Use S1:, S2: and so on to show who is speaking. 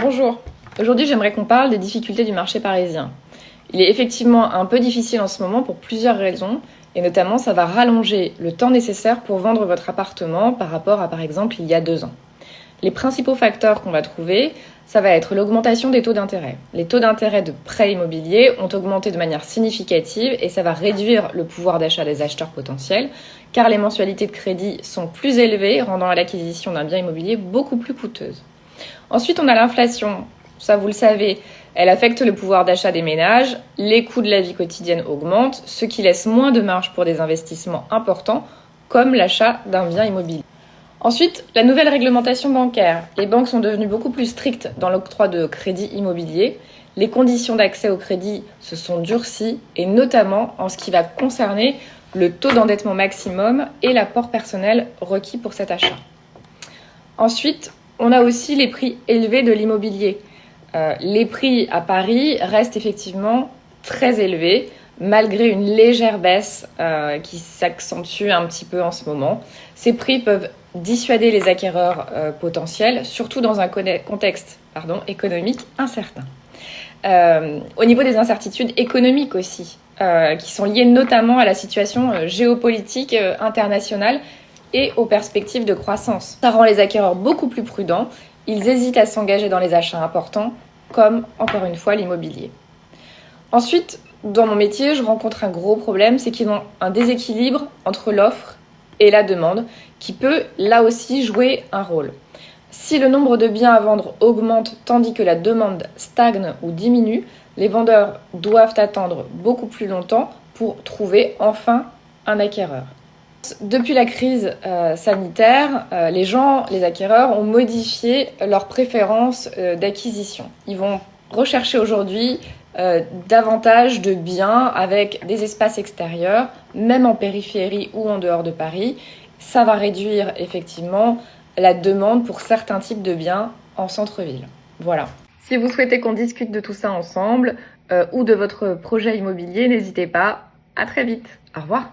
S1: Bonjour, aujourd'hui j'aimerais qu'on parle des difficultés du marché parisien. Il est effectivement un peu difficile en ce moment pour plusieurs raisons, et notamment ça va rallonger le temps nécessaire pour vendre votre appartement par rapport à par exemple il y a 2 ans. Les principaux facteurs qu'on va trouver, ça va être l'augmentation des taux d'intérêt. Les taux d'intérêt de prêts immobiliers ont augmenté de manière significative et ça va réduire le pouvoir d'achat des acheteurs potentiels, car les mensualités de crédit sont plus élevées, rendant l'acquisition d'un bien immobilier beaucoup plus coûteuse. Ensuite, on a l'inflation. Ça, vous le savez, elle affecte le pouvoir d'achat des ménages, les coûts de la vie quotidienne augmentent, ce qui laisse moins de marge pour des investissements importants, comme l'achat d'un bien immobilier. Ensuite, la nouvelle réglementation bancaire. Les banques sont devenues beaucoup plus strictes dans l'octroi de crédit immobilier. Les conditions d'accès au crédit se sont durcies, et notamment en ce qui va concerner le taux d'endettement maximum et l'apport personnel requis pour cet achat. Ensuite, on a aussi les prix élevés de l'immobilier. Les prix à Paris restent effectivement très élevés, malgré une légère baisse qui s'accentue un petit peu en ce moment. Ces prix peuvent dissuader les acquéreurs potentiels, surtout dans un contexte économique incertain. Au niveau des incertitudes économiques aussi, qui sont liées notamment à la situation géopolitique internationale et aux perspectives de croissance. Ça rend les acquéreurs beaucoup plus prudents, ils hésitent à s'engager dans les achats importants, comme, encore une fois, l'immobilier. Ensuite, dans mon métier, je rencontre un gros problème, c'est qu'ils ont un déséquilibre entre l'offre et la demande, qui peut, là aussi, jouer un rôle. Si le nombre de biens à vendre augmente tandis que la demande stagne ou diminue, les vendeurs doivent attendre beaucoup plus longtemps pour trouver enfin un acquéreur. Depuis la crise sanitaire, les acquéreurs ont modifié leurs préférences d'acquisition. Ils vont rechercher aujourd'hui davantage de biens avec des espaces extérieurs, même en périphérie ou en dehors de Paris. Ça va réduire effectivement la demande pour certains types de biens en centre-ville. Voilà. Si vous souhaitez qu'on discute de tout ça ensemble ou de votre projet immobilier, n'hésitez pas. À très vite. Au revoir.